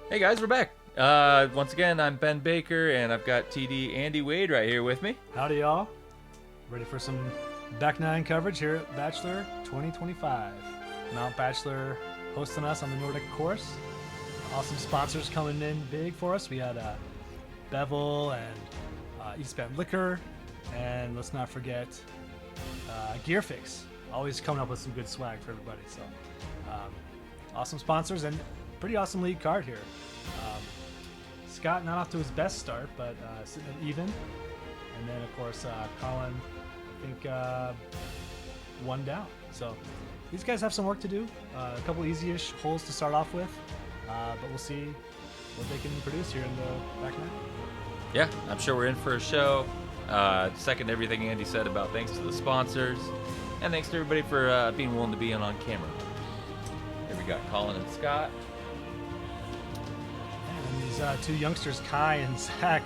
Hey guys, we're back. Once again, I'm Ben Baker, and I've got TD Andy Wade right here with me. Howdy, y'all. Ready for some back nine coverage here at Bachelor 2025. Mount Bachelor hosting us on the Nordic course. Awesome sponsors coming in big for us. We had Bevel and East Bend Liquor, and let's not forget Gear Fix. Always coming up with some good swag for everybody. So awesome sponsors and pretty awesome lead card here. Scott not off to his best start, but sitting at even. And then, of course, Collin, I think, one down. So these guys have some work to do. A couple easy-ish holes to start off with. But we'll see what they can produce here in the back nine. Yeah, I'm sure we're in for a show. Second everything Andy said about thanks to the sponsors. And thanks to everybody for being willing to be on camera. Here we got Collin and Scott. And these two youngsters, Kai and Zach,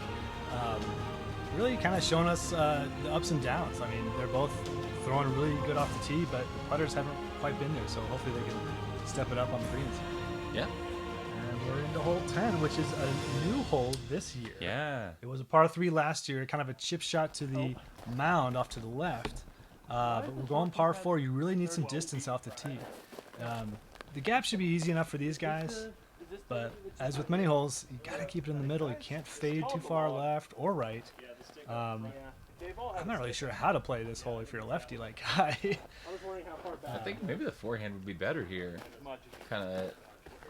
really kind of showing us the ups and downs. I mean, they're both throwing really good off the tee, but the putters haven't quite been there, so hopefully they can step it up on the greens. Yeah. And we're into hole 10, which is a new hole this year. Yeah. It was a par 3 last year, kind of a chip shot to the mound off to the left. But we're going par 4. You really need some distance off the tee. The gap should be easy enough for these guys, but as with many holes, you got to keep it in the middle. You can't fade too far left or right. I'm not really sure how to play this hole if you're a lefty like Kai. I think maybe the forehand would be better here. Kind of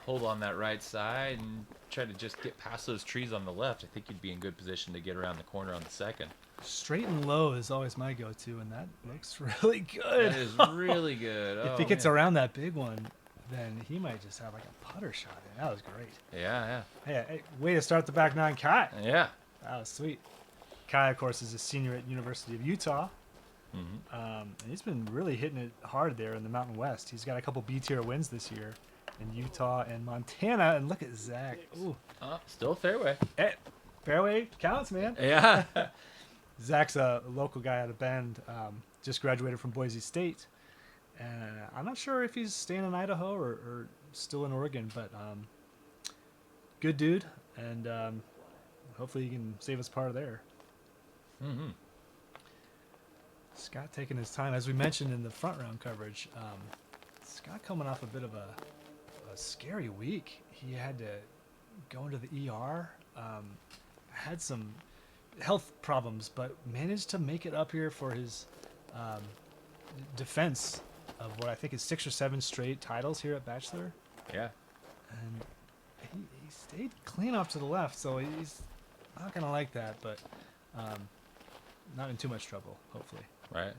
hold on that right side and try to just get past those trees on the left. I think you'd be in good position to get around the corner on the second. Straight and low is always my go-to, and that looks really good. That is really good. If he gets around that big one, then he might just have like a putter shot in. That was great. Yeah. Hey, way to start the back nine, Kai. Yeah. That was sweet. Kai, of course, is a senior at University of Utah. Mm-hmm. And he's been really hitting it hard there in the Mountain West. He's got a couple B-tier wins this year in Utah and Montana. And look at Zach. Ooh. Still fairway. Hey, fairway counts, man. Yeah. Zach's a local guy out of Bend. Just graduated from Boise State. And I'm not sure if he's staying in Idaho or still in Oregon, but good dude. And hopefully he can save us par there. Mm-hmm. Scott taking his time. As we mentioned in the front round coverage, Scott coming off a bit of a scary week. He had to go into the ER, had some health problems, but managed to make it up here for his defense of what I think is 6 or 7 straight titles here at Bachelor. Yeah. And he stayed clean off to the left, so he's not going to like that, but not in too much trouble, hopefully. Right.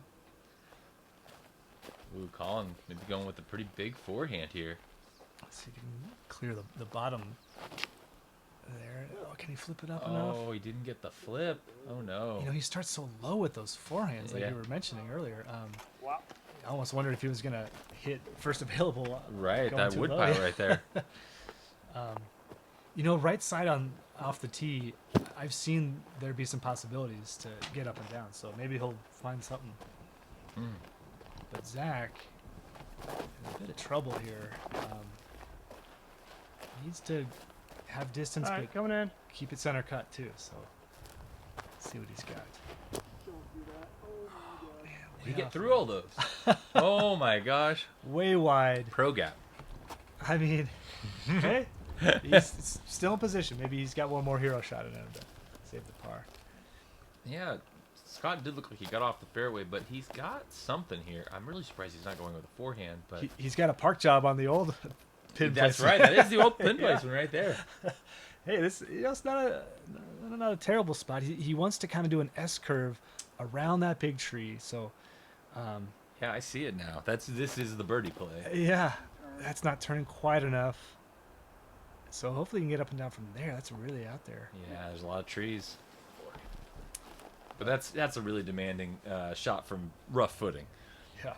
Ooh, Collin maybe going with a pretty big forehand here. Let's see if he can clear the bottom there. Oh, can he flip it up enough? Oh, he didn't get the flip. Oh, no. You know, he starts so low with those forehands, like you were mentioning earlier. I almost wondered if he was going to hit first available. Right, that wood pile right there. You know, right side off the tee, I've seen there be some possibilities to get up and down, so maybe he'll find something. But Zach, in a bit of trouble here. Needs to have distance, but coming in. keep it center cut too. So let's see what he's got. Oh man, You get through all those. Oh my gosh. way wide. Pro gap. I mean, okay, he's still in position. Maybe he's got one more hero shot in him to save the par. Yeah, Scott did look like he got off the fairway, but he's got something here. I'm really surprised he's not going with a forehand, but He's got a park job on the old pin that's place. right. That is the old pin placement right there. Hey, this it's not a terrible spot. He wants to kind of do an S curve around that big tree. So, Yeah, I see it now. This is the birdie play. yeah, that's not turning quite enough. So hopefully he can get up and down from there. That's really out there. Yeah, there's a lot of trees. But that's a really demanding shot from rough footing. Yeah.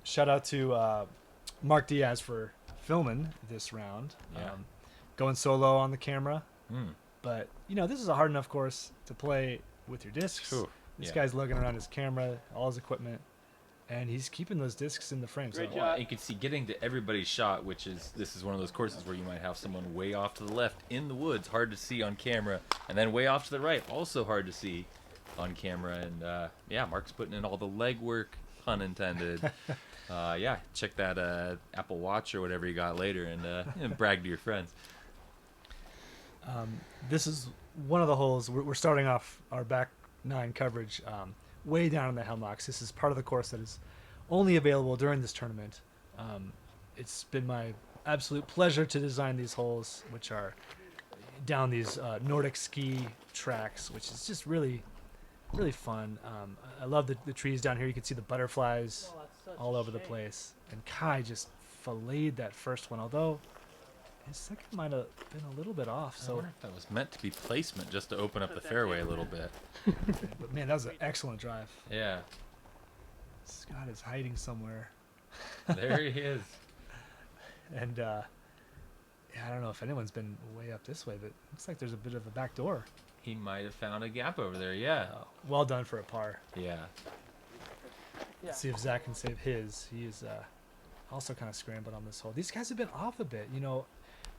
Shout out to Mark Diaz for filming this round. Yeah. Going solo on the camera. Mm. But, you know, this is a hard enough course to play with your discs. Whew. This Yeah. guy's lugging around his camera, all his equipment. and he's keeping those discs in the frame. So Well, you can see getting to everybody's shot, this is one of those courses where you might have someone way off to the left in the woods, hard to see on camera, and then way off to the right, also hard to see on camera. And yeah, Mark's putting in all the legwork, pun intended. Yeah, check that Apple Watch or whatever you got later, and brag to your friends. this is one of the holes. We're starting off our back 9 coverage way down in the Hemlocks. This is part of the course that is only available during this tournament. It's been my absolute pleasure to design these holes, which are down these Nordic ski tracks, which is just really, really fun. I love the trees down here. You can see the butterflies all over the place. And Kai just filleted that first one, although his second might have been a little bit off. I So, wonder if that was meant to be placement, just to open up the fairway a little bit. but man, that was an excellent drive. Yeah, Scott is hiding somewhere. there he is. And yeah, I don't know if anyone's been way up this way, but it looks like there's a bit of a back door. He might have found a gap over there. Yeah, Well done for a par. yeah. Let's see if Zach can save his. He is also kind of scrambled on this hole. These guys have been off a bit. You know,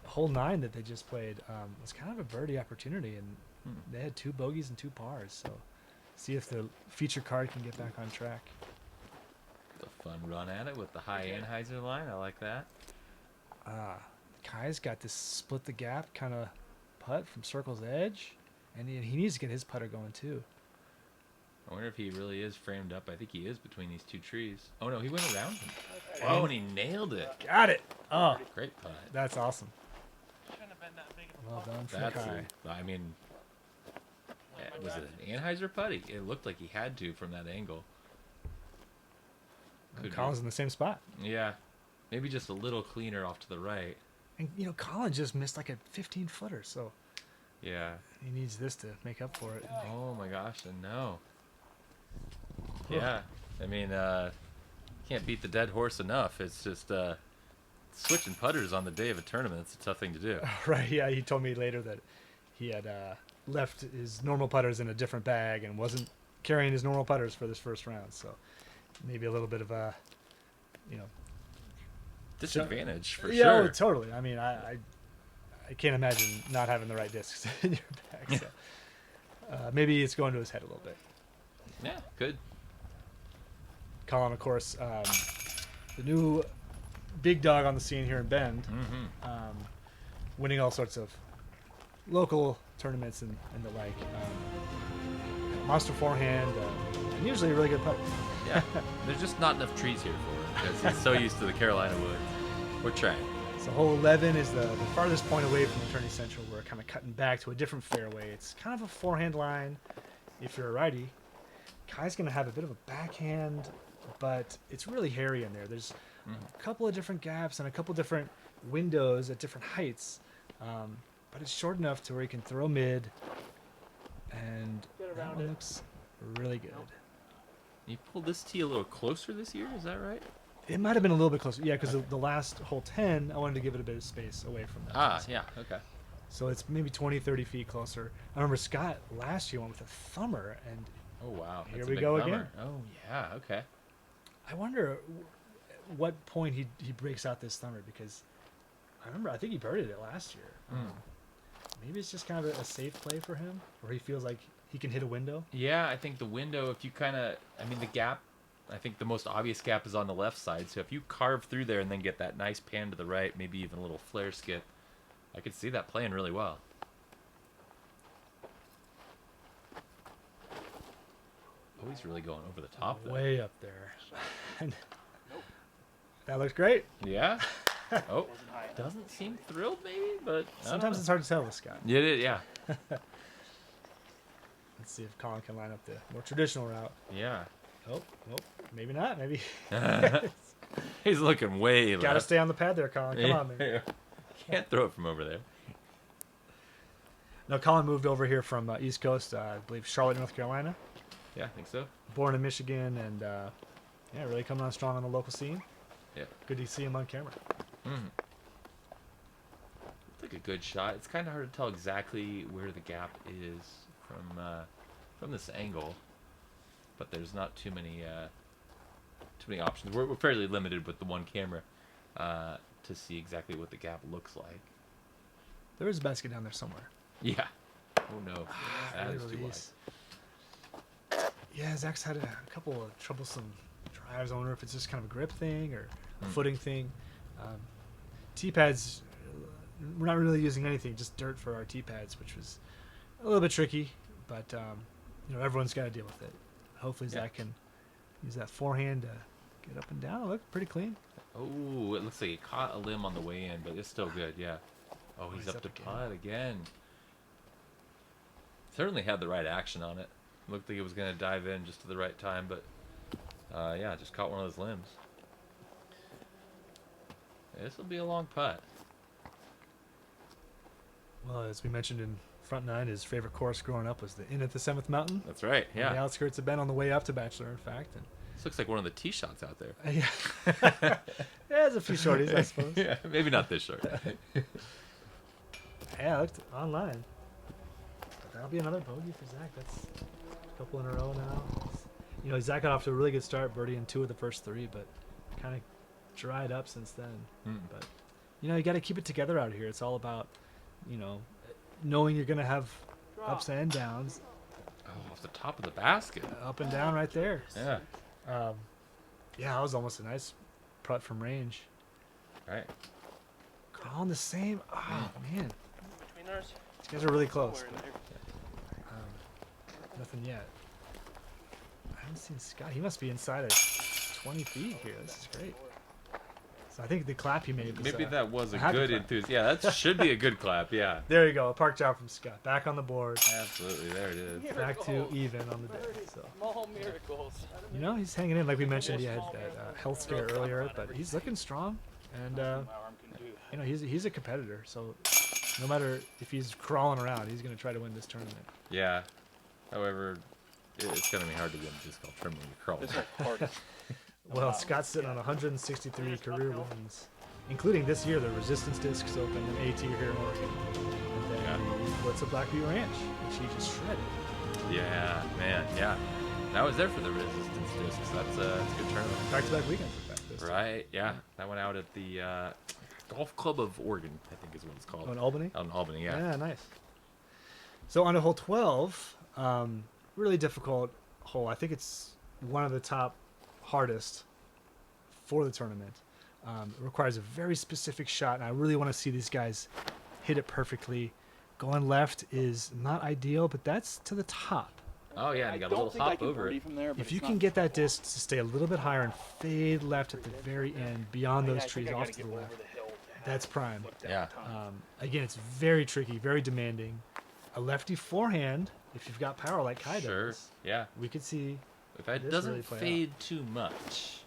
hole 9 that they just played was kind of a birdie opportunity, and they had 2 bogeys and 2 pars. So see if the feature card can get back on track. A fun run at it with the high Anheuser line. I like that. Kai's got this split the gap kind of putt from circle's edge, and he needs to get his putter going too. I wonder if he really is framed up. I think he is between these 2 trees. Oh no, he went around him. Oh, and he nailed it. Got it. Oh, Great putt. that's awesome. Well done for That's Kai. I mean, was it an Anheuser putt? It looked like he had to from that angle. Could be. Collin's in the same spot. Yeah, maybe just a little cleaner off to the right. And, you know, Collin just missed like a 15-footer, so Yeah. he needs this to make up for it. Oh my gosh, and no. Yeah, I mean, can't beat the dead horse enough. It's just switching putters on the day of a tournament. It's a tough thing to do. Right, yeah, he told me later that he had left his normal putters in a different bag and wasn't carrying his normal putters for this first round, so maybe a little bit of a, you know... Disadvantage for yeah, sure. oh, totally. I mean, I can't imagine not having the right discs in your bag, so maybe it's going to his head a little bit. Yeah, good. Collin, of course, the new big dog on the scene here in Bend, winning all sorts of local tournaments and the like. Monster forehand, and usually a really good putt. Yeah, there's just not enough trees here for him because he's so used to the Carolina woods. We're trying. So hole 11 is the farthest point away from Attorney Central. We're kind of cutting back to a different fairway. It's kind of a forehand line if you're a righty. Kai's going to have a bit of a backhand, but it's really hairy in there. There's a couple of different gaps and a couple different windows at different heights, but it's short enough to where he can throw mid, and that one looks really good. You pulled this tee a little closer this year, is that right? It might have been a little bit closer, yeah, because the last hole 10, I wanted to give it a bit of space away from that. Ah, yeah, okay. So it's maybe 20, 30 feet closer. I remember Scott last year went with a thumber, and Oh, wow. Here That's a we big go bummer. again. Oh, yeah, okay. I wonder what point he breaks out this thumber, because I think he birdied it last year. Maybe it's just kind of a safe play for him, where he feels like he can hit a window. Yeah, I think the window, if you kind of, I mean, the gap, I think the most obvious gap is on the left side. So if you carve through there and then get that nice pan to the right, maybe even a little flare skip, I could see that playing really well. Oh, he's really going over the top there. Way up there. And that looks great. Yeah? Oh, doesn't seem thrilled maybe, but Sometimes it's hard to tell with Scott. Yeah. Let's see if Collin can line up the more traditional route. Yeah. Oh, maybe not. Maybe. He's looking way Got to left. stay on the pad there, Collin. Come on, man. Yeah. Can't throw it from over there. No, Collin moved over here from East Coast, I believe Charlotte, North Carolina. Yeah, I think so. Born in Michigan, and yeah, really coming on strong on the local scene. Yeah. Good to see him on camera. It's like a good shot. It's kind of hard to tell exactly where the gap is from this angle, but there's not too too many options. We're fairly limited with the one camera to see exactly what the gap looks like. There is a basket down there somewhere. Yeah. Oh no, that is too wide. Yeah, Zach's had a couple of troublesome drives. I wonder if it's just kind of a grip thing or a footing thing. T-pads, we're not really using anything, just dirt for our T-pads, which was a little bit tricky, but everyone's got to deal with it. Hopefully Zach can use that forehand to get up and down. Look, pretty clean. Oh, it looks like he caught a limb on the way in, but it's still good, yeah. Oh, he's up to putt again. Certainly had the right action on it. Looked like it was going to dive in just to the right time, but yeah, just caught one of those limbs. This will be a long putt. Well, as we mentioned in front nine, his favorite course growing up was the Inn at the Seventh Mountain. That's right, yeah. On the outskirts of Bend on the way up to Bachelor, in fact. And this looks like one of the tee shots out there. yeah, there's a few shorties, I suppose. Yeah, maybe not this short. Yeah, I looked online. But that'll be another bogey for Zach. That's a couple in a row now. Zach got off to a really good start, birdie in 2 of the first 3, but kind of dried up since then. But you got to keep it together out here. It's all about knowing you're gonna have ups and downs. Oh, off the top of the basket. Up and down right there. Yeah. Yeah, that was almost a nice putt from range. Right. Calling the same. Oh man, these guys are really close. But, nothing yet. I haven't seen Scott. He must be inside of 20 feet here. This is great. So I think the clap he made was, maybe that was a happy good clap. enthusiasm. Yeah, that should be a good clap. Yeah. There you go. A park job from Scott. Back on the board. Absolutely. There it is. Back to even on the day. So. Small miracles. He's hanging in. Like we mentioned, he had that health scare earlier, but he's looking strong. And, he's a competitor. So no matter if he's crawling around, he's going to try to win this tournament. Yeah. However, it's going to be hard to win disc golf tournament when you're crawling. Well, Scott's sitting on 163 career wins, including this year the Resistance Discs Open and AT here in Oregon. And then what's a Blackview Ranch, which he just shredded. Yeah, man, yeah. And I was there for the Resistance Discs. That's a good tournament. Back-to-back weekends, in fact. Right, yeah. That went out at the Golf Club of Oregon, I think is what it's called. Oh, in Albany? Out in Albany, yeah. Yeah, nice. So on to hole 12, really difficult hole. I think it's one of the top hardest for the tournament. It requires a very specific shot, and I really want to see these guys hit it perfectly. Going left is not ideal, but that's to the top. Oh yeah, and you got a little hop over it. If you can get that disc to stay a little bit higher and fade left at the very end, beyond those trees off to the left, that's prime. Yeah. Again, it's very tricky, very demanding. A lefty forehand, if you've got power like Kai does, yeah. we could see. If it doesn't fade too much,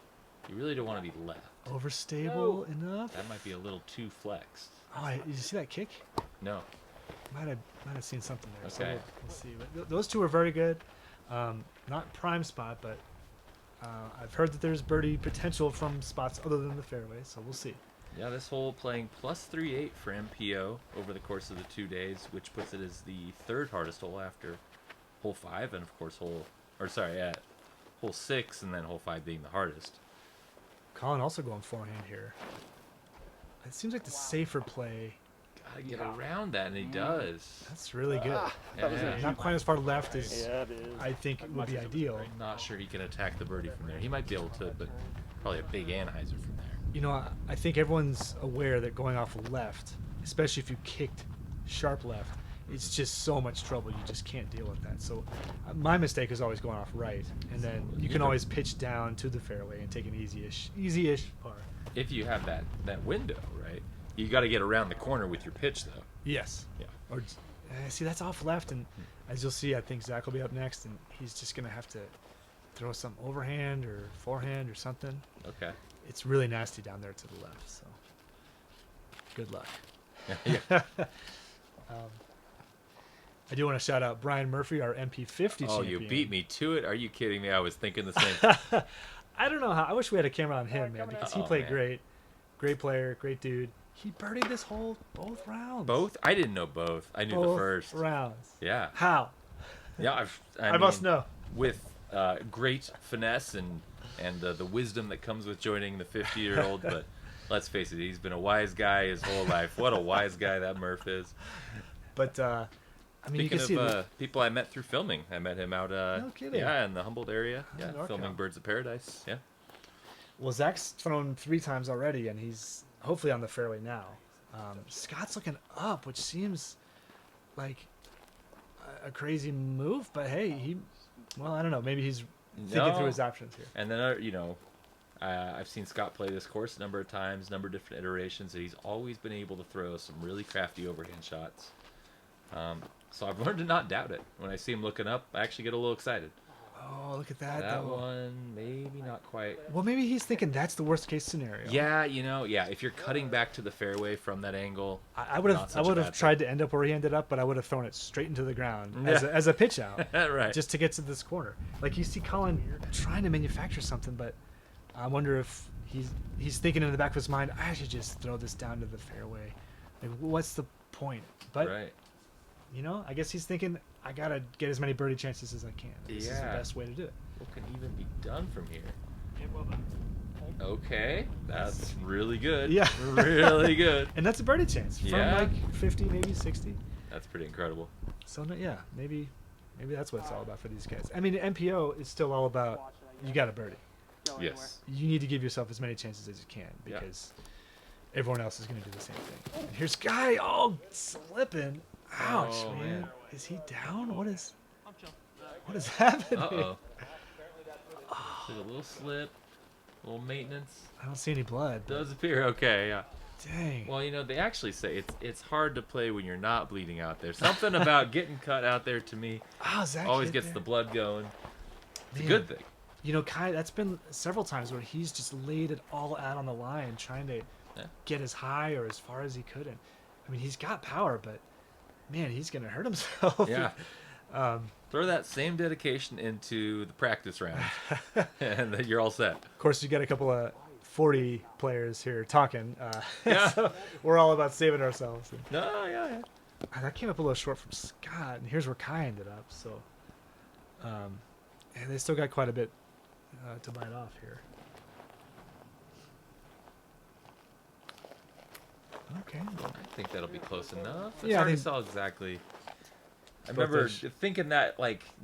you really don't want to be left. Overstable enough? That might be a little too flexed. Oh, did you see that kick? No. Might have seen something there. Okay. So we'll see. But those two are very good. Not prime spot, but I've heard that there's birdie potential from spots other than the fairway, so we'll see. Yeah, this hole playing plus 3.8 for MPO over the course of the 2 days, which puts it as the 3rd hardest hole after hole 5, and of course hole 6, and then hole 5 being the hardest. Collin also going forehand here. It seems like the safer play. Gotta get around that, and he does. That's really good. Yeah. Not quite as far left as I think it would be ideal. Not sure he can attack the birdie from there. He might be able to, but probably a big Anheuser from there. I think everyone's aware that going off left, especially if you kicked sharp left, it's just so much trouble. You just can't deal with that. So my mistake is always going off right, and then you can always pitch down to the fairway and take an easy-ish par. If you have that window, right? You got to get around the corner with your pitch, though. Yes. Yeah. Or see, that's off left, and as you'll see, I think Zach will be up next, and he's just gonna have to throw some overhand or forehand or something. Okay. It's really nasty down there to the left, so good luck. Yeah. I do want to shout out Brian Murphy, our MP50 champion. Oh, you beat me to it? Are you kidding me? I was thinking the same. I don't know how. I wish we had a camera on him, man, because he played great. Great player, great dude. He birdied this hole both rounds. Both? I didn't know both. I knew the first. Rounds. Yeah. How? Yeah, I must know. With great finesse and the wisdom that comes with joining the 50-year-old. But let's face it, he's been a wise guy his whole life. What a wise guy that Murph is. But I mean, you Speaking can see of people I met through filming, I met him out No kidding. in the Humboldt area. Yeah, NorCal. filming Birds of Paradise. Yeah. Well, Zach's thrown 3 times already, and he's hopefully on the fairway now. Scott's looking up, which seems like a crazy move, but hey, well, I don't know. Maybe he's thinking through his options here. And then, I've seen Scott play this course a number of times, number of different iterations, and he's always been able to throw some really crafty overhand shots. So I've learned to not doubt it. When I see him looking up, I actually get a little excited. Oh, look at that. That though. one, maybe not quite. Well, maybe he's thinking that's the worst case scenario. Yeah, if you're cutting back to the fairway from that angle, I would have tried to end up where he ended up, but I would have thrown it straight into the ground as a pitch out, right? Just to get to this corner. Like you see Collin trying to manufacture something, but I wonder if he's thinking in the back of his mind, I should just throw this down to the fairway. Like, what's the point? But right. I guess he's thinking, I gotta get as many birdie chances as I can. This is the best way to do it. What can even be done from here? Okay, that's really good. Yeah, really good. And that's a birdie chance from like 50, maybe 60. That's pretty incredible. So yeah, maybe that's what it's all about for these guys. I mean, MPO is still all about you got a birdie. Yes. You need to give yourself as many chances as you can because everyone else is going to do the same thing. And here's Guy, slipping. Ouch, man. Is he down? What is happening? Uh-oh. A little slip, a little maintenance. I don't see any blood. Does appear okay, yeah. Dang. Well, they actually say it's hard to play when you're not bleeding out there. Something about getting cut out there to me Zach always gets the blood going. It's a good thing. Kai, that's been several times where he's just laid it all out on the line trying to get as high or as far as he could. And I mean, he's got power, but man, he's going to hurt himself. Yeah. Throw that same dedication into the practice round, and then you're all set. Of course, you got a couple of 40 players here talking. Yeah. So we're all about saving ourselves. Yeah. That came up a little short from Scott, and here's where Kai ended up. So, and they still got quite a bit to bite off here. Okay. I think that'll be close enough. It's Yeah, I hard to think- tell exactly. I Both remember those- thinking that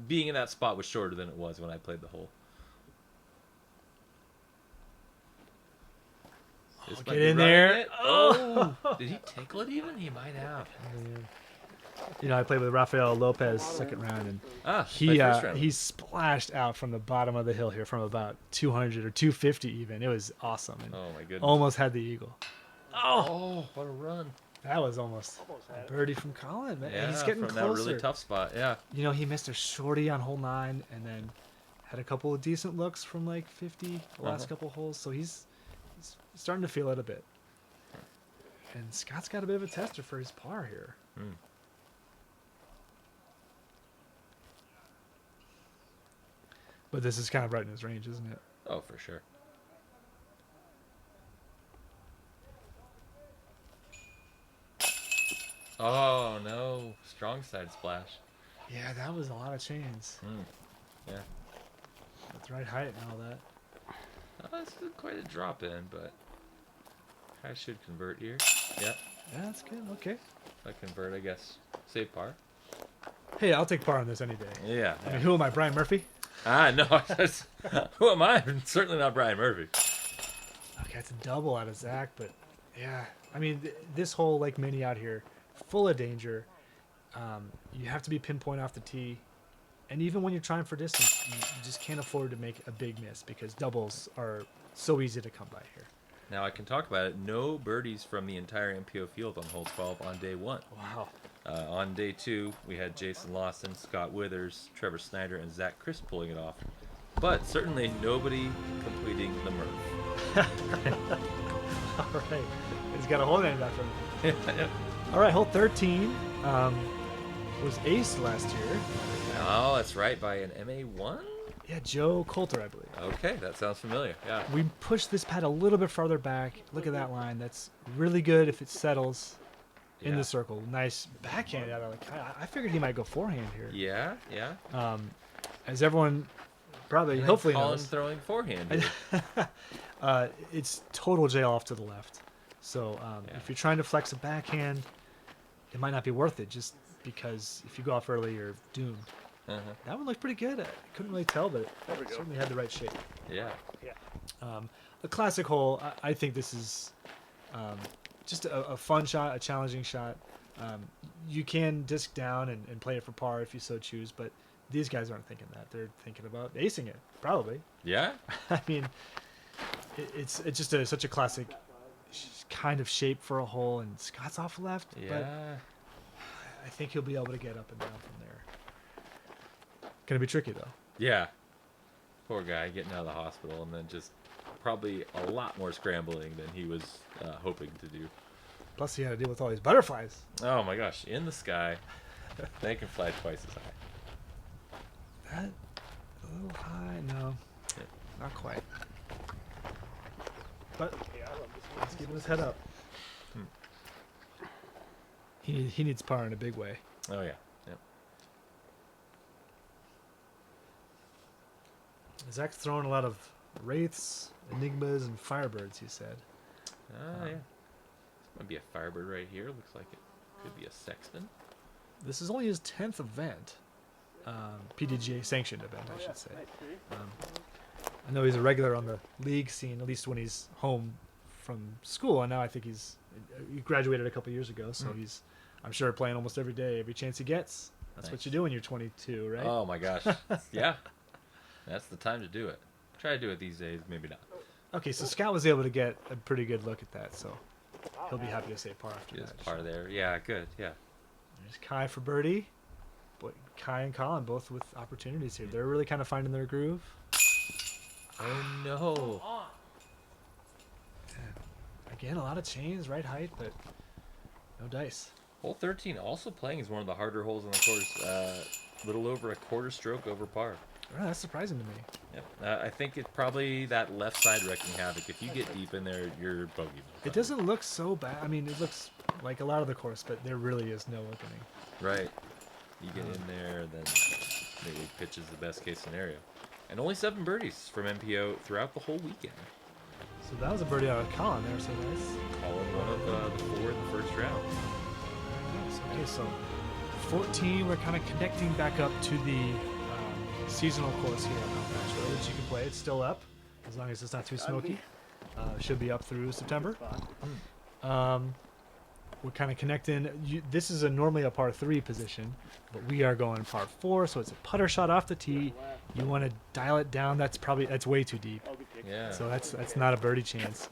being in that spot was shorter than it was when I played the hole. This might Get be in running there. it. Oh! Did he tickle it even? He might have. I played with Rafael Lopez second round, and my first round. he splashed out from the bottom of the hill here from about 200 or 250 even. It was awesome. And Oh my goodness. almost had the eagle. Oh, what a run. That was almost a birdie from Collin, man. Yeah, He's getting from closer. that really tough spot. Yeah. He missed a shorty on hole 9 and then had a couple of decent looks from like 50 the last couple holes. So he's starting to feel it a bit. And Scott's got a bit of a tester for his par here. But this is kind of right in his range, isn't it? Oh, for sure. Oh, no. Strong side splash. Yeah, that was a lot of chains. Yeah. With the right height and all that. That's quite a drop in, but I should convert here. Yep. Yeah, that's good. Okay. If I convert, I guess. Save par. Hey, I'll take par on this any day. Yeah. I mean, who am I, Brian Murphy? No. Who am I? I'm certainly not Brian Murphy. Okay, it's a double out of Zach, but yeah. I mean, this whole Lake Mini out here, full of danger. You have to be pinpoint off the tee. And even when you're trying for distance, you just can't afford to make a big miss because doubles are so easy to come by here. Now I can talk about it. No birdies from the entire MPO field on hole 12 on day 1. Wow. On day 2, we had Jason Lawson, Scott Withers, Trevor Snyder, and Zach Chris pulling it off. But certainly nobody completing the Murph. All right. He's got a hole named after him. All right, hole 13 was aced last year. Oh, that's right, by an MA1? Yeah, Joe Coulter, I believe. Okay, that sounds familiar. Yeah. We pushed this pad a little bit farther back. Look at that line. That's really good if it settles in the circle. Nice backhand out of the I figured he might go forehand here. Yeah. As everyone Probably. And Hopefully Collin knows. throwing forehand. It's total jail off to the left. So Yeah. if you're trying to flex a backhand, it might not be worth it just because if you go off early, you're doomed. That one looked pretty good. I couldn't really tell, but it certainly had the right shape. Yeah. A classic hole. I think this is just a fun shot, a challenging shot. You can disc down and play it for par if you so choose, but these guys aren't thinking that. They're thinking about acing it, probably. Yeah. I mean, it's just such a classic kind of shape for a hole, and Scott's off left, but Yeah. I think he'll be able to get up and down from there. Gonna be tricky though. Yeah. Poor guy getting out of the hospital and then just probably a lot more scrambling than he was hoping to do. Plus, he had to deal with all these butterflies. Oh my gosh, in the sky. They can fly twice as high. That a little high? No, Yeah. not quite. But he's keeping his head up. He needs par in a big way. Oh yeah. Yep. Zach's throwing a lot of wraiths, enigmas, and firebirds. He said. Oh yeah. This might be a firebird right here. Looks like it could be a sexton. This is only his 10th event, PDGA sanctioned event, I should say. I know he's a regular on the league scene, at least when he's home from school, and now I think he graduated a couple years ago, so he's, I'm sure, playing almost every day, every chance he gets. That's what you do when you're 22, right? Oh my gosh. Yeah. That's the time to do it. Try to do it these days, maybe not. Okay, so Scott was able to get a pretty good look at that, so he'll be happy to say par after Just that. par there. Yeah, good. Yeah. There's Kai for birdie. Boy, Kai and Collin both with opportunities here. They're really kind of finding their groove. Oh no. Again, a lot of chains, right height, but no dice. Hole 13 also playing is one of the harder holes on the course. Little over a quarter stroke over par. Oh, that's surprising to me. Yep. I think it's probably that left side wrecking havoc. If you get deep in there, you're bogey. It doesn't look so bad. I mean, it looks like a lot of the course, but there really is no opening. Right. You get in there, then maybe pitch is the best case scenario. And only 7 birdies from MPO throughout the whole weekend. So that was a birdie out of Collin there, so nice. Calling one of the 4 in the first round. Nice. Okay, so 14, we're kind of connecting back up to the seasonal course here at Mount Bachelor, which you can play. It's still up, as long as it's not too smoky. Should be up through September. We're kind of connecting. This is normally a par 3 position, but we are going par 4, so it's a putter shot off the tee. You want to dial it down. That's way too deep. Yeah. So that's not a birdie chance.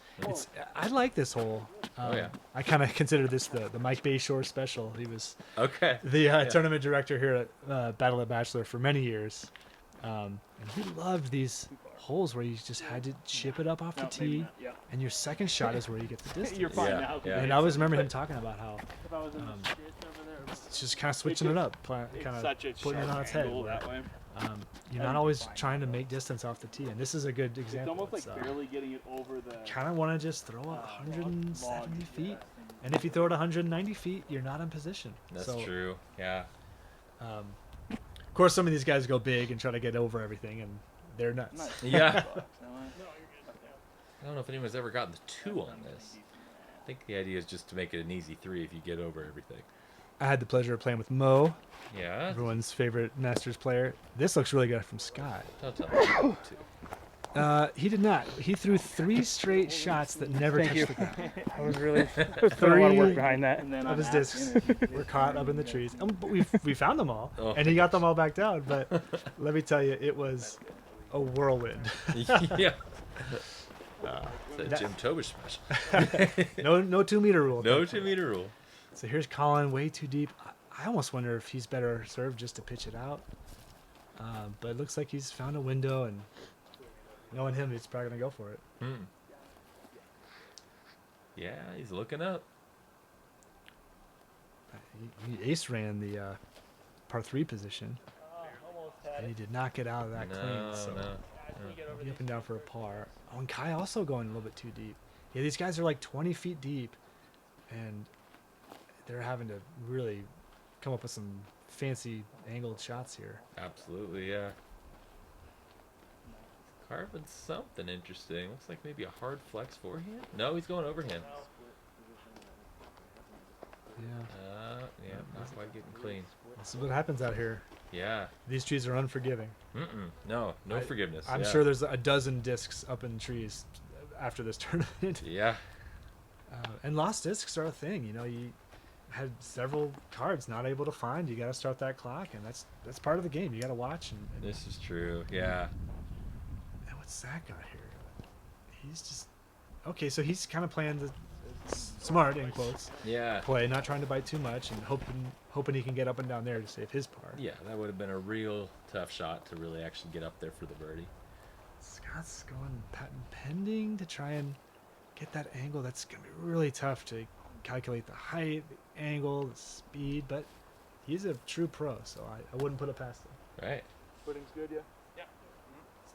I like this hole. Oh, yeah. I kind of consider this the Mike Bayshore special. He was Okay. the tournament director here at Battle at Bachelor for many years. And he loved these holes where you just had to chip it up off the tee, and your second shot is where you get the distance. You're fine now. Yeah. And I always remember him talking about how If I was in the streets over there, it's just kind of switching it up, kind it's of such a putting it sharp on its head. angle where, that way. you're not always trying to make distance off the tee, and this is a good It's example. almost like barely getting it over the. Kind of want to just throw it 170 feet, and if you throw it 190 feet, you're not in position. That's So, true. Yeah. Of course, some of these guys go big and try to get over everything, and they're nuts. Nice. Yeah. I don't know if anyone's ever gotten the 2 on this. I think the idea is just to make it an easy 3 if you get over everything. I had the pleasure of playing with Mo, Yeah. everyone's favorite Masters player. This looks really good from Scott. Don't tell me. He did not. He threw 3 straight shots that never touched the ground. I was really putting a lot of work behind that. And then Of his on discs that, were caught up in the trees. But we found them all, Oh. and he got them all back down. But let me tell you, it was a whirlwind. Yeah. It's a Jim Tobish special. No 2-meter rule. No 2-meter rule. So here's Collin, way too deep. I almost wonder if he's better served just to pitch it out. But it looks like he's found a window, and knowing him, he's probably gonna go for it. Yeah, he's looking up. He ace ran the par 3 position, and he did not get out of that clean. So he'll be up and down for a par. Oh, and Kai also going a little bit too deep. Yeah, these guys are like 20 feet deep, and they're having to really come up with some fancy angled shots here. Absolutely, yeah. Carving something interesting. Looks like maybe a hard flex forehand. No, he's going overhand. Yeah. Yeah, not quite getting clean. This is what happens out here. Yeah. These trees are unforgiving. No forgiveness. I'm sure there's a dozen discs up in trees after this tournament. Yeah. And lost discs are a thing. You know, you had several cards not able to find. You got to start that clock, and that's part of the game. You got to watch. And This is true. Yeah. and what's Zach got here? He's just okay. So he's kind of playing the smart in quotes Yeah. play, not trying to bite too much, and hoping he can get up and down there to save his par. Yeah, that would have been a real tough shot to really actually get up there for the birdie. Scott's going patent pending to try and get that angle. That's gonna be really tough to calculate the height, the angle, the speed, but he's a true pro, so I wouldn't put it past him. Right. Footing's good, yeah?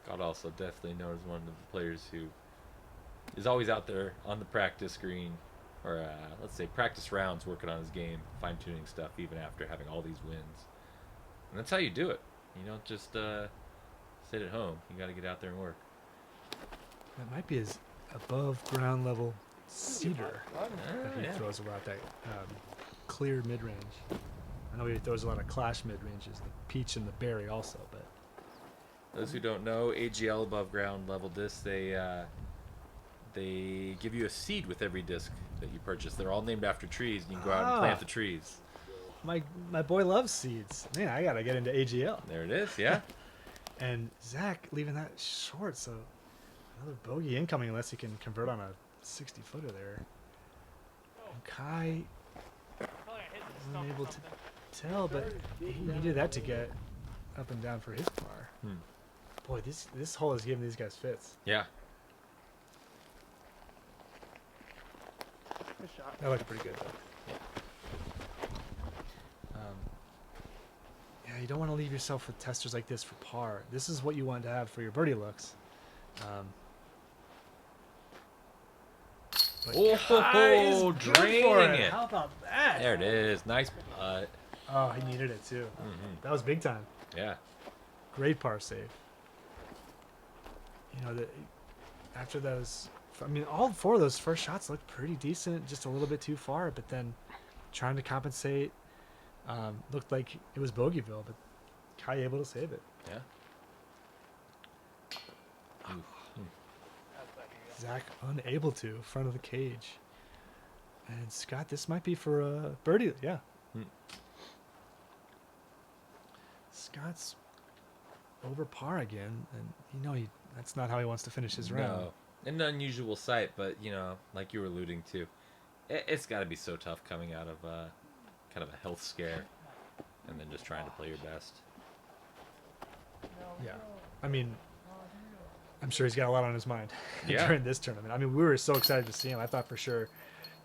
Scott also definitely knows one of the players who is always out there on the practice green, or let's say practice rounds, working on his game, fine-tuning stuff, even after having all these wins. And that's how you do it. You don't just sit at home. You got to get out there and work. That might be his above ground level cedar that he Yeah. throws a lot. That clear mid range. I know he throws a lot of clash mid ranges, the peach and the berry also. But Those who don't know, AGL above ground level discs, they give you a seed with every disc that you purchase. They're all named after trees, and you can go out and plant the trees. my boy loves seeds. Man, I gotta get into AGL. There it is. Yeah. And Zach leaving that short, so another bogey incoming unless he can convert on a 60-footer there. And Kai wasn't able to tell, but he needed that to get up and down for his par. Boy, this hole is giving these guys fits. Yeah. Good shot. That looked pretty good though. Yeah, you don't want to leave yourself with testers like this for par. This is what you want to have for your birdie looks. But Kai is good for draining it. How about that? There it is. Nice putt. Oh, he needed it too. That was big time. Yeah. Great par save. You know, after those, I mean, all four of those first shots looked pretty decent, just a little bit too far, but then trying to compensate, looked like it was Bogeyville, but Kai able to save it. Yeah. Zach unable to, front of the cage. And Scott, this might be for a birdie. Yeah. Scott's over par again, and you know that's not how he wants to finish his round. No. An unusual sight, but, you know, like you were alluding to, it's got to be so tough coming out of kind of a health scare and then just trying to play your best. Yeah. I mean, I'm sure he's got a lot on his mind Yeah. during this tournament. I mean, we were so excited to see him. I thought for sure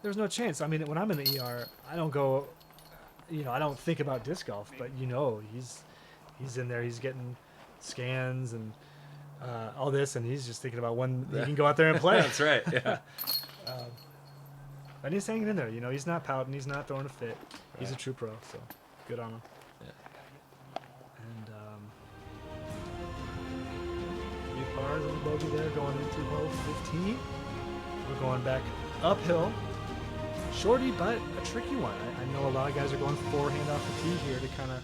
there was no chance. I mean, when I'm in the ER, I don't go, you know, I don't think about disc golf, but you know, he's in there, he's getting scans and all this, and he's just thinking about when he can go out there and play. That's right. Yeah. But he's hanging in there. You know, he's not pouting, he's not throwing a fit. He's a true pro, so good on him. Yeah. And three pars on the bogey there going into hole 15. We're going back uphill. Shorty, but a tricky one. I know a lot of guys are going forehand off the tee here to kind of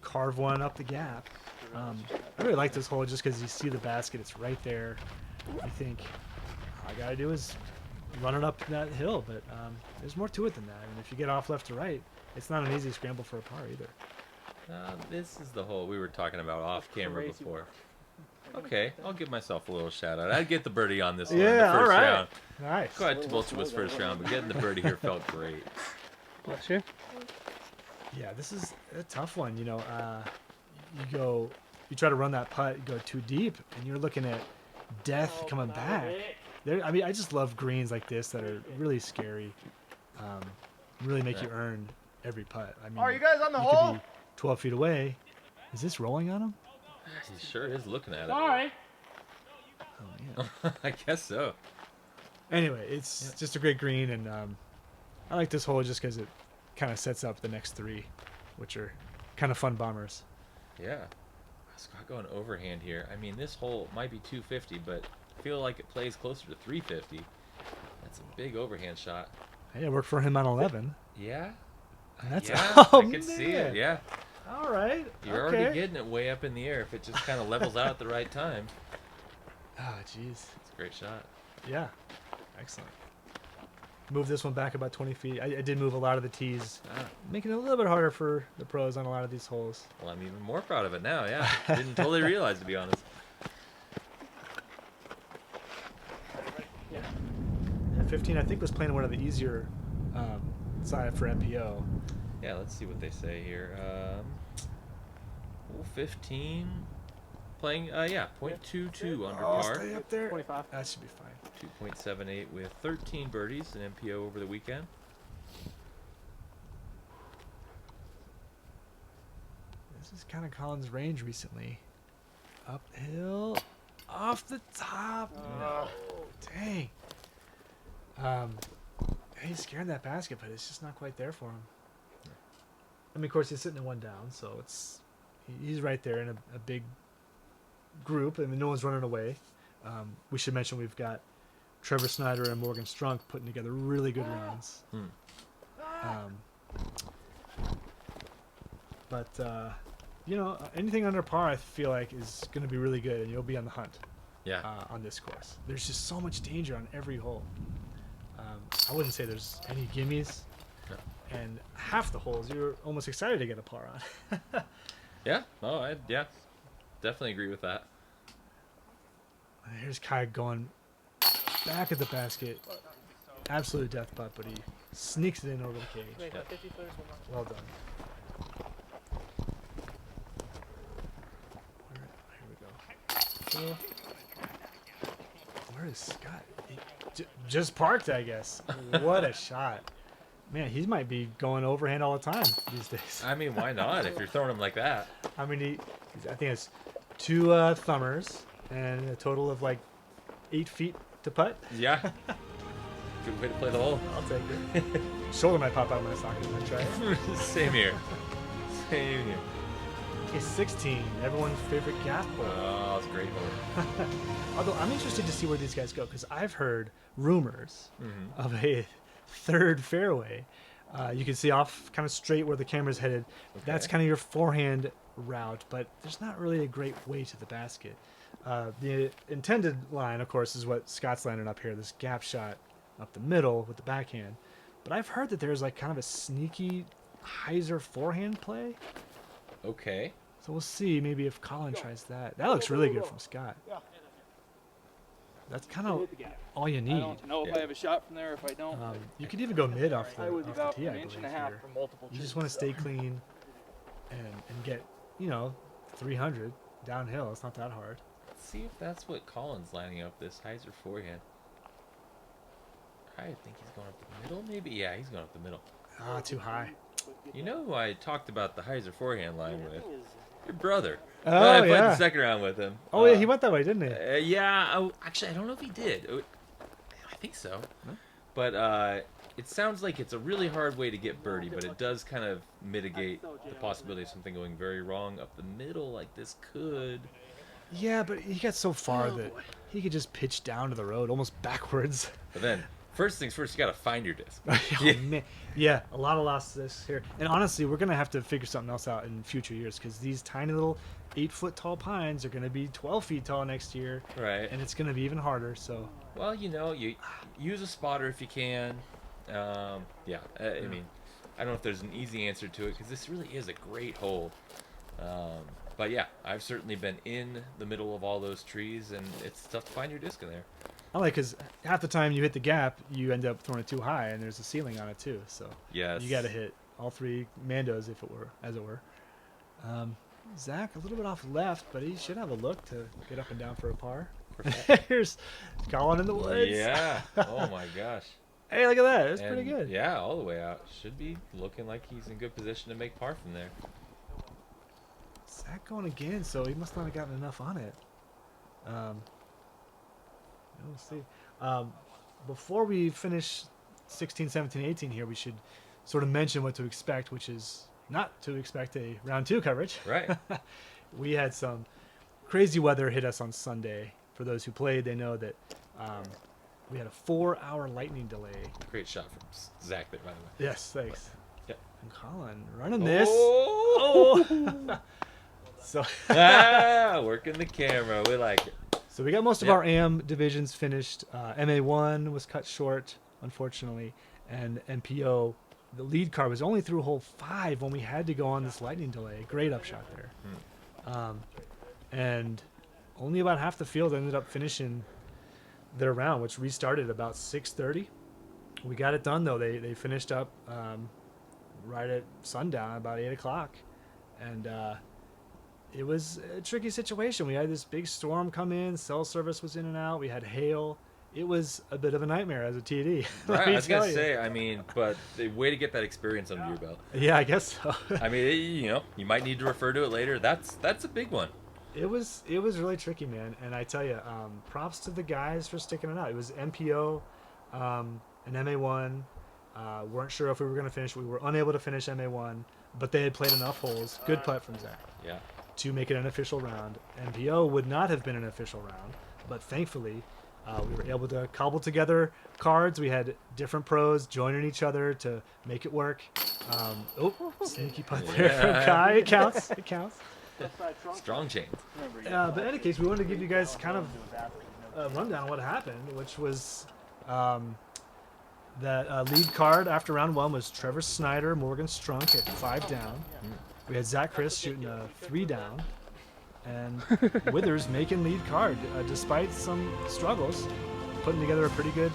carve one up the gap. I really like this hole just because you see the basket. It's right there. You think, all I got to do is run it up that hill. But there's more to it than that. I mean, if you get off left to right, it's not an easy scramble for a par either. This is the hole we were talking about off camera before. Okay, I'll give myself a little shout out. I'd get the birdie on this one in the Yeah, first all right. round. Nice. Quite tumultuous first round, but getting the birdie here felt great. Bless you. Yeah, this is a tough one. You know, you try to run that putt, you go too deep, and you're looking at death coming back. I mean, I just love greens like this that are really scary. Really make you earn every putt. I mean, Are you guys on the you hole? could be 12 feet away. Is this rolling on him? He sure is looking at it. Sorry. Oh man. I guess so. Anyway, it's just a great green, and I like this hole just because it kind of sets up the next three, which are kind of fun bombers. Yeah. Scott going overhand here. I mean, this hole might be 250, but I feel like it plays closer to 350. That's a big overhand shot. Hey, it worked for him on 11. Yeah. And that's Yeah, oh, I can see it. man. yeah. All right. You're okay. already getting it way up in the air if it just kind of levels out at the right time. Oh, jeez. It's a great shot. Yeah. Excellent. Move this one back about 20 feet. I did move a lot of the tees, making it a little bit harder for the pros on a lot of these holes. Well, I'm even more proud of it now, yeah. Didn't totally realize, to be honest. Yeah, 15, I think, was playing one of the easier side for MPO. Yeah, let's see what they say here. Hole 15, playing, yeah, .22 under par. Stay up there. 25. That should be fine. 2.78 with 13 birdies in MPO over the weekend. This is kind of Collin's range recently. Uphill, off the top. No, dang. He's scaring that basket, but it's just not quite there for him. I mean, of course, he's sitting at one down, so he's right there in a big group. I mean, no one's running away. We should mention we've got Trevor Snyder and Morgan Strunk putting together really good rounds. But you know, anything under par, I feel like, is going to be really good, and you'll be on the hunt. Yeah. On this course, there's just so much danger on every hole. I wouldn't say there's any gimmies, and half the holes you're almost excited to get a par on. Yeah. Oh, yeah. Definitely agree with that. Here's Kai going back at the basket. Absolute death putt, but he sneaks it in over the cage. Well done. Here we go. Where is Scott? He just parked, I guess. What a shot. Man, he might be going overhand all the time these days. I mean, why not if you're throwing them like that? I mean, I think it's 2 thumbers and a total of like 8 feet to putt. Yeah. Good way to play the hole. I'll take it. Shoulder might pop out of my socket when I try it. Same here. Same here. Okay, 16, everyone's favorite gap hole. Oh, it's a great hole. Although I'm interested to see where these guys go, because I've heard rumors of a third fairway. You can see off kind of straight where the camera's headed. Okay. That's kind of your forehand route, but there's not really a great way to the basket. The intended line, of course, is what Scott's landing up here, this gap shot up the middle with the backhand. But I've heard that there's like kind of a sneaky hyzer forehand play. Okay. So we'll see maybe if Collin tries that. That looks really good from Scott. That's kind of all you I need. don't know if I have a shot from there. If I don't, You could even go mid off the, I was off the about tee, I an inch and believe, a half here. from multiple. You just want to stay clean and get, 300 downhill. It's not that hard. Let's see if that's what Collin's lining up, this hyzer forehand. I think he's going up the middle, maybe? Yeah, he's going up the middle. Ah, too high. You know who I talked about the hyzer forehand line with? Your brother. Oh, I played yeah. the second round with him. Oh, yeah, he went that way, didn't he? Yeah, actually, I don't know if he did. I think so. Huh? But it sounds like it's a really hard way to get birdie, but it does kind of mitigate the possibility of something going very wrong up the middle like this could. Yeah, but he got so far that he could just pitch down to the road almost backwards. But then, first things first, you got to find your disc. Oh, man. Yeah, a lot of losses here. And honestly, we're going to have to figure something else out in future years, because these tiny little 8-foot tall pines are going to be 12 feet tall next year. Right. And it's going to be even harder. So, Well, you use a spotter if you can. Yeah, I mean, I don't know if there's an easy answer to it, because this really is a great hole. But yeah, I've certainly been in the middle of all those trees, and it's tough to find your disc in there. I like, because half the time you hit the gap, you end up throwing it too high, and there's a ceiling on it too. So Yes. you got to hit all 3 Mandos, as it were. Zach a little bit off left, but he should have a look to get up and down for a par. Here's Collin in the woods. Yeah. Oh my gosh. Hey, look at that. That's And, pretty good. Yeah, all the way out. Should be looking like he's in good position to make par from there. Zach going again, so he must not have gotten enough on it. We'll see. Before we finish 16, 17, 18 here, we should sort of mention what to expect, which is not to expect a round 2 coverage. Right. we had some crazy weather hit us on Sunday. For those who played, they know that we had a 4-hour lightning delay. Great shot from Zach there, by the way. Yes, thanks. Yep. And Collin running this. Oh! So Working the camera. We like it. So we got most of Yep. our AM divisions finished. MA1 was cut short, unfortunately, and MPO, the lead car, was only through hole 5 when we had to go on this lightning delay. Great upshot there. And only about half the field ended up finishing their round, which restarted about 6:30. We got it done, though. They finished up right at sundown, about 8 o'clock. And it was a tricky situation. We had this big storm come in. Cell service was in and out. We had hail. It was a bit of a nightmare as a TD. let Right, me I was tell gonna you. say, I mean, but the way to get that experience under your belt. Yeah, I guess so. I mean, you know, you might need to refer to it later. That's a big one. It was really tricky, man. And I tell you, props to the guys for sticking it out. It was MPO and MA1. Weren't sure if we were going to finish. We were unable to finish MA1, but they had played enough holes. Good putt from Zach. Yeah. To make it an official round. MPO would not have been an official round, but thankfully we were able to cobble together cards. We had different pros joining each other to make it work. Sneaky putt there from Kai. It counts. It counts. Strong chain. But in any case, we wanted to give you guys kind of a rundown of what happened, which was that lead card after round 1 was Trevor Snyder, Morgan Strunk at 5 down. We had Zach Chris shooting a 3 down, and Withers making lead card despite some struggles, putting together a pretty good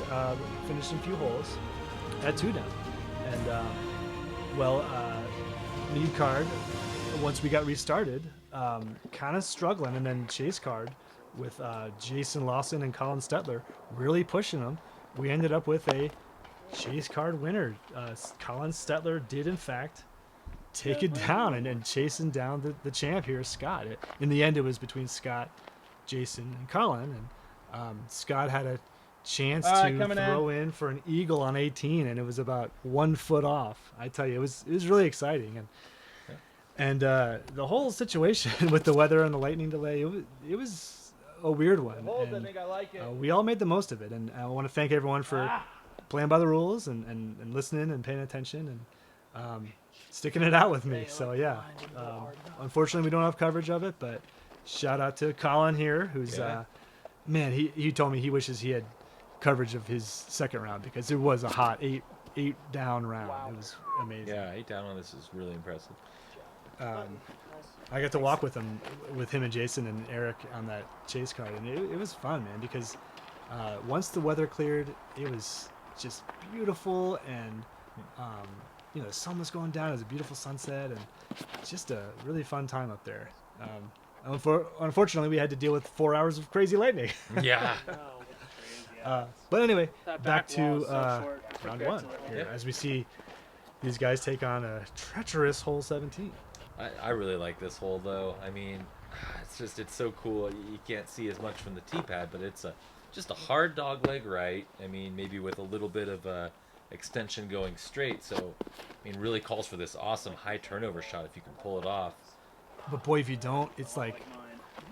finishing few holes at 2 down. And lead card, once we got restarted, kind of struggling, and then chase card with Jason Lawson and Collin Stetler really pushing them. We ended up with a chase card winner. Collin Stetler did, in fact, take it down and chasing down the champ here, Scott. In the end, it was between Scott, Jason, and Collin, and Scott had a chance to throw in for an eagle on 18, and it was about 1 foot off. I tell you, it was really exciting, and the whole situation with the weather and the lightning delay, it was a weird one. And, we all made the most of it, and I want to thank everyone for playing by the rules and listening and paying attention and sticking it out with me. So yeah, unfortunately we don't have coverage of it, but shout out to Collin here, who's man, he told me he wishes he had coverage of his second round because it was a hot eight down round. It was amazing. Yeah, 8 down on this is really impressive. I got to walk with him and Jason and Eric on that chase card, and it was fun, man, because once the weather cleared, it was just beautiful, and the sun was going down. It was a beautiful sunset, and just a really fun time up there. Unfortunately, we had to deal with 4 hours of crazy lightning. Yeah. But anyway, back to so round 1 here, as we see these guys take on a treacherous hole 17. I really like this hole, though. I mean, it's so cool. You can't see as much from the tee pad, but it's just a hard dog leg right. I mean, maybe with a little bit of extension going straight. So, I mean, really calls for this awesome high turnover shot if you can pull it off. But boy, if you don't, it's like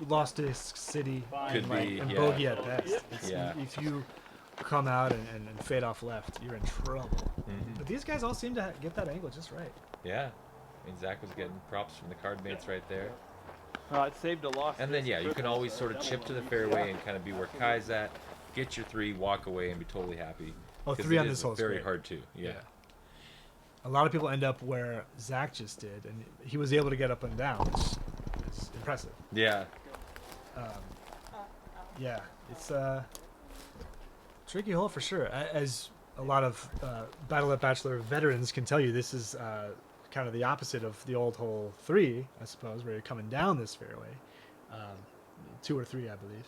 Lost Disc City Could be, and yeah. bogey at best. Yeah. If you come out and fade off left, you're in trouble. Mhm. But these guys all seem to get that angle just right. Yeah. I mean, Zach was getting props from the card mates right there. It saved a loss. And then, yeah, you can always sort of chip to the fairway and kind of be where Kai's at, get your 3, walk away, and be totally happy. Oh, 'Cause 3 it on is this hole is very great. hard, too. Yeah. A lot of people end up where Zach just did, and he was able to get up and down, which is impressive. Yeah. Yeah, it's a tricky hole for sure. As a lot of Battle at Bachelor veterans can tell you, this is kind of the opposite of the old hole 3, I suppose, where you're coming down this fairway. 2 or 3, I believe.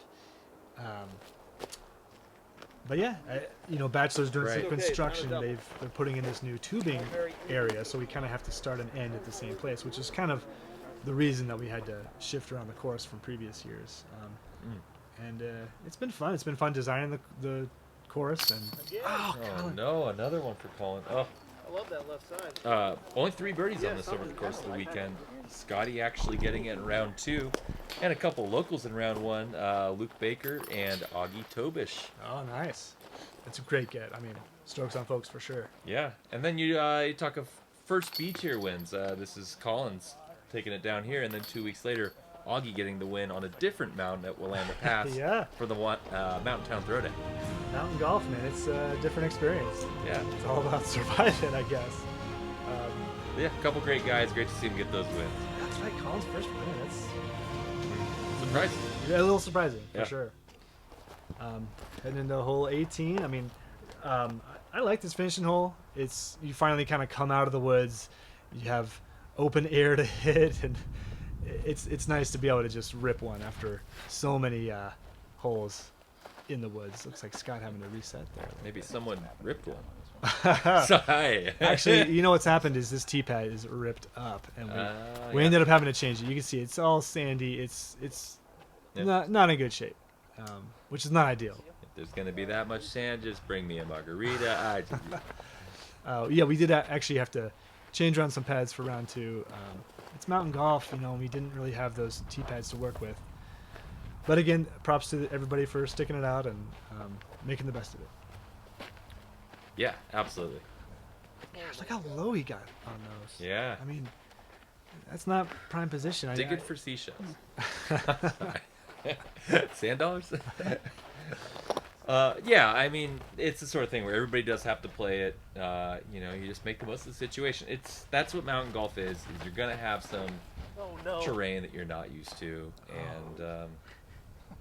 But yeah, Bachelor's doing some Right. construction. They're putting in this new tubing area, so we kind of have to start and end at the same place, which is kind of the reason that we had to shift around the course from previous years. And it's been fun. It's been fun designing the course. And Oh, no, another one for Collin. Oh, love that left side. Only 3 birdies on this over the course of the weekend. Scotty actually getting it in round 2, and a couple locals in round 1. Luke Baker and Augie Tobish. Oh, nice. That's a great get. I mean, strokes on folks for sure. Yeah, and then you talk of first B tier wins. This is Collins taking it down here, and then 2 weeks later, Augie getting the win on a different mountain at Willamette Pass Yeah. for the Mountain Town Throwdown. Mountain golf, man, it's a different experience. Yeah, It's all about surviving, I guess. yeah, a couple great guys. Great to see them get those wins. That's right, Collins' first win. That's Surprising. a little surprising, for Yeah. sure. Heading into hole 18, I mean, I like this finishing hole. It's you finally kind of come out of the woods. You have open air to hit, and it's nice to be able to just rip one after so many holes in the woods. Looks like Scott having to reset there. Maybe someone ripped one. So, hi. Actually, you know what's happened is this tee pad is ripped up, and we yeah. ended up having to change it. You can see it's all sandy. It's Yeah. not in good shape, which is not ideal. If there's gonna be that much sand, just bring me a margarita. Yeah, we did actually have to change around some pads for round 2. It's mountain golf, you know, and we didn't really have those tee pads to work with. But again, props to everybody for sticking it out and making the best of it. Yeah, absolutely. Gosh, look how low he got on those. Yeah. I mean, that's not prime position. Dig it for seashells. Sand dollars? Yeah, I mean, it's the sort of thing where everybody does have to play it. You know, you just make the most of the situation. That's what mountain golf is you're gonna have some terrain that you're not used to, and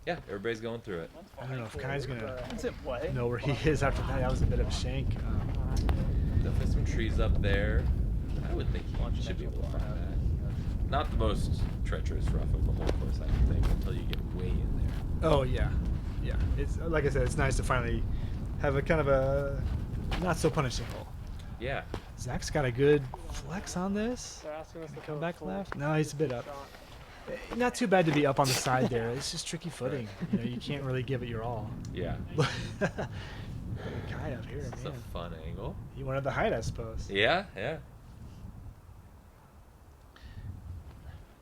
yeah, everybody's going through it. I don't know if Kai's gonna Is it play? know where he is after that. That was a bit of a shank. Definitely some trees up there. I would think you should be able to find that. Not the most treacherous rough of the whole course, I don't think, until you get way in there. Oh yeah, yeah. It's like I said, it's nice to finally have a kind of a not so punishing hole. Yeah. Zach's got a good flex on this. They're asking us to Come go back full left. No, he's a bit up. shot. Not too bad to be up on the side there. It's just tricky footing. You know, you can't really give it your all. Yeah. Guy up here, It's a man. fun angle. He wanted the height, I suppose. Yeah, yeah.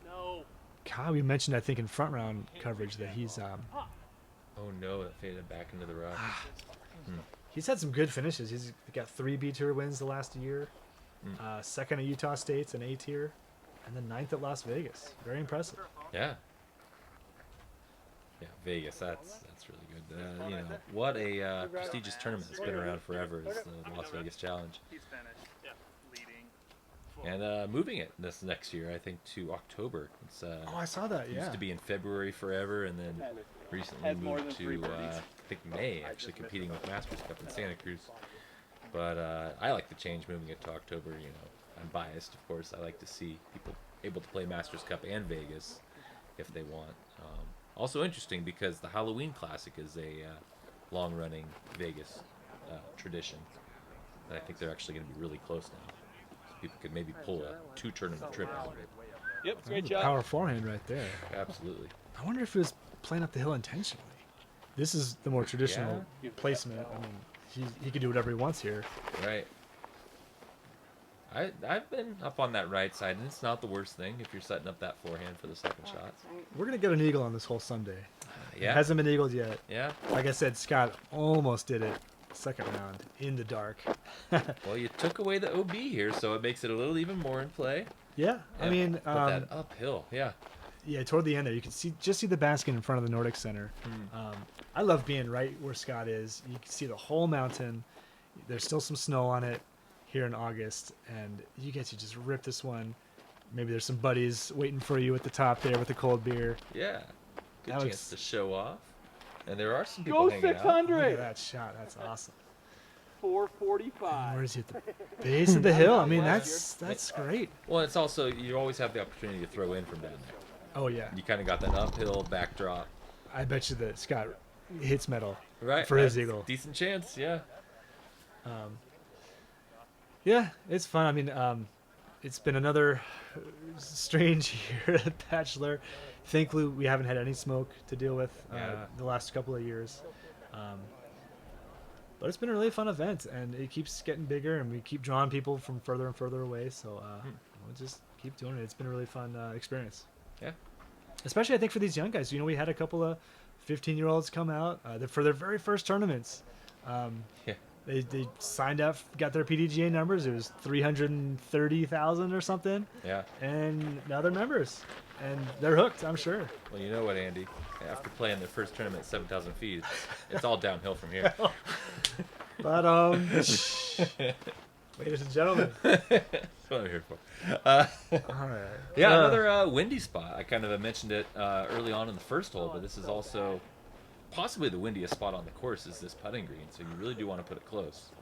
No. Kai, we mentioned, I think, in front round coverage that he's Oh no, it faded back into the rough. he's had some good finishes. He's got 3 B tier wins the last year, second at Utah State's an A tier, and then 9th at Las Vegas. Very impressive. Yeah. Yeah, Vegas. That's really good. You know, what a prestigious tournament that's been around forever is the Las Vegas Challenge, He's finished. Yeah. Leading. and moving it this next year, I think, to October. It's Oh, I saw that. Yeah. used to be in February forever, and then recently Had more moved than 3 to birdies. I think May, actually competing with Masters Cup in Santa Cruz. But I like the change, moving it to October. You know, I'm biased, of course. I like to see people able to play Masters Cup and Vegas if they want. Also interesting because the Halloween Classic is a long-running Vegas tradition, and I think they're actually going to be really close now. So people could maybe pull a 2-tournament trip out of it. Yep. That Great was a job. power forehand right there. Absolutely. I wonder if it was playing up the hill intentionally. This is the more traditional placement. I mean, he could do whatever he wants here. Right. I've been up on that right side, and it's not the worst thing if you're setting up that forehand for the second shot. We're gonna get an eagle on this whole Sunday. It Yeah. hasn't been eagled yet. Yeah. Like I said, Scott almost did it second round in the dark. Well, you took away the OB here, so it makes it a little even more in play. Yeah, I Yeah, mean, but that uphill, yeah. yeah, toward the end there, you can see the basket in front of the Nordic Center. I love being right where Scott is. You can see the whole mountain. There's still some snow on it here in August, and you get to just rip this one. Maybe there's some buddies waiting for you at the top there with a cold beer. Yeah. Good That chance looks- to show off. And there are some people Go hanging out. Look at 600. that shot. That's awesome. 445. Where is he at the base of the hill? I mean, that's great. Well, it's also, you always have the opportunity to throw in from down there. Oh yeah, You kind of got that uphill backdrop. I bet you that Scott hits metal Right. for his that's eagle. Decent chance, yeah. Yeah, it's fun. I mean, it's been another strange year at Bachelor. Thankfully, we haven't had any smoke to deal with Yeah. the last couple of years. Um, I love being right where Scott is. You can see the whole mountain. There's still some snow on it. You get to just rip this one. Maybe there's some buddies waiting for you at the top there with a cold beer. Yeah, it's But it's been a really fun event, and it keeps getting bigger, and we keep drawing people from further and further away. So we'll just keep doing it. It's been a really fun experience. Yeah. Especially, I think, for these young guys. We had a couple of 15-year-olds come out for their very first tournaments. Yeah. They signed up, got their PDGA numbers. It was 330,000 or something. Yeah. And now they're members, and they're hooked, I'm sure. Well, you know what, Andy? After playing their first tournament at 7,000 feet, it's all downhill from here. But ladies and gentlemen, That's what I'm here for. all right. Yeah, another windy spot. I kind of mentioned it early on in the first hole, but this is also possibly the windiest spot on the course is this putting green, so you really do want to put it close.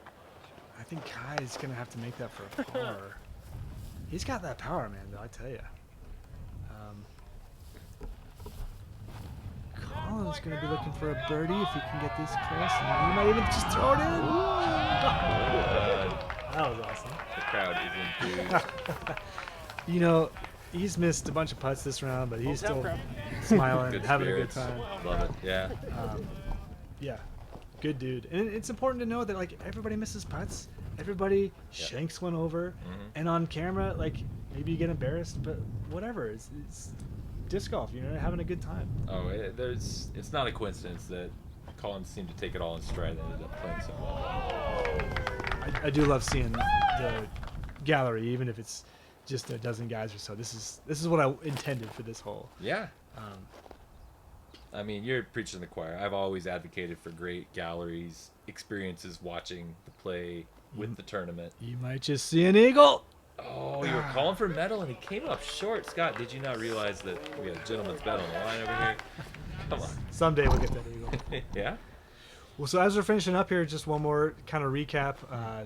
I think Kai is gonna have to make that for a par. He's got that power, man. Though I tell you. Collin's gonna be looking for a birdie if he can get this close, and he might even just throw it in. That was awesome. The crowd is enthused. He's missed a bunch of putts this round, but he's still smiling, Good having spirits. a good time. Love it. Yeah. Yeah, good dude. And it's important to know that everybody misses putts. Everybody shanks one over, and on camera, maybe you get embarrassed, but whatever. It's disc golf. Having a good time. Oh, it's not a coincidence that Collin seemed to take it all in stride and ended up playing so well. I do love seeing the gallery, even if it's just a dozen guys or so. This is what I intended for this hole. Yeah. I mean, you're preaching the choir. I've always advocated for great galleries, experiences watching the play with the tournament. You might just see an eagle. Oh, you were calling for medal and he came up short. Scott, did you not realize that we got a gentleman's bet on the line over here? Come on. Someday we'll get that eagle. Yeah? Well, so as we're finishing up here, just one more kind of recap.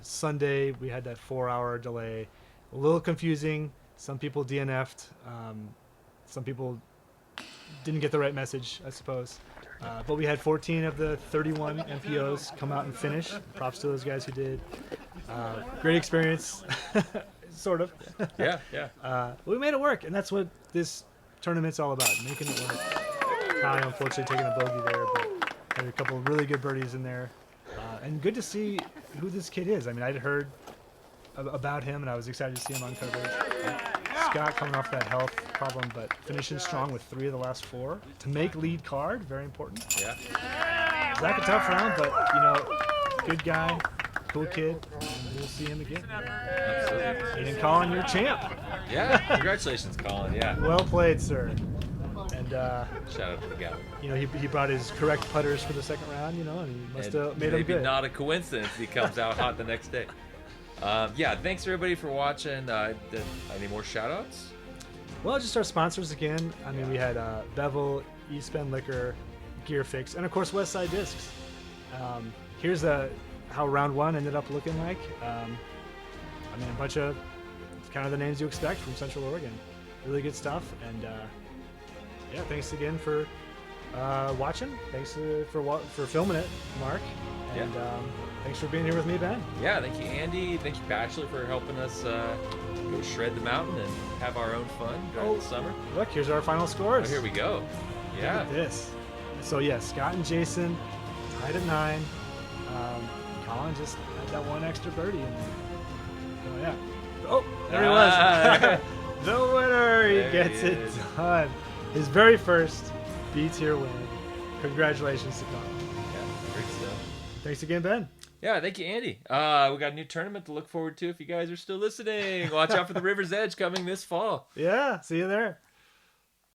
Sunday, we had that 4-hour delay. A little confusing. Some people DNF'd. Some people didn't get the right message, I suppose. But we had 14 of the 31 MPOs come out and finish. Props to those guys who did. Great experience, sort of. Yeah. We made it work, and that's what this tournament's all about, making it work. Kai, unfortunately, taking a bogey there, but had a couple of really good birdies in there. And good to see who this kid is. I mean, I'd heard about him, and I was excited to see him on coverage. Scott coming off that health problem, but finishing strong with 3 of the last 4. To make lead card, very important. Yeah. Zach, a tough round, but, good guy, cool kid. And we'll see him again. Absolutely. And Collin, you're champ. Yeah. Congratulations, Collin. Yeah. Well played, sir. And, Shout out to the guy. he brought his correct putters for the second round, and he must have made them maybe good. not a coincidence he comes out hot the next day. Thanks everybody for watching. Any more shout outs? Well, just our sponsors again. I mean, we had Bevel, East Bend Liquor, Gear Fix, and of course Westside Discs. Here's how round 1 ended up looking like. A bunch of kind of the names you expect from Central Oregon. Really good stuff, and thanks again for watching. Thanks for filming it, Mark. And thanks for being here with me, Ben. Yeah, thank you, Andy. Thank you, Bachelor, for helping us go shred the mountain and have our own fun during the summer. Look, here's our final scores. Oh, here we go. Yeah. Look at this. So, Scott and Jason tied at 9. Collin just had that one extra birdie in there. Oh, yeah. Oh, there he was. The winner. He gets it done. His very first B-tier win. Congratulations to Collin. Yeah, great stuff. Thanks again, Ben. Yeah, thank you, Andy. We got a new tournament to look forward to if you guys are still listening. Watch out for the River's Edge coming this fall. Yeah, see you there.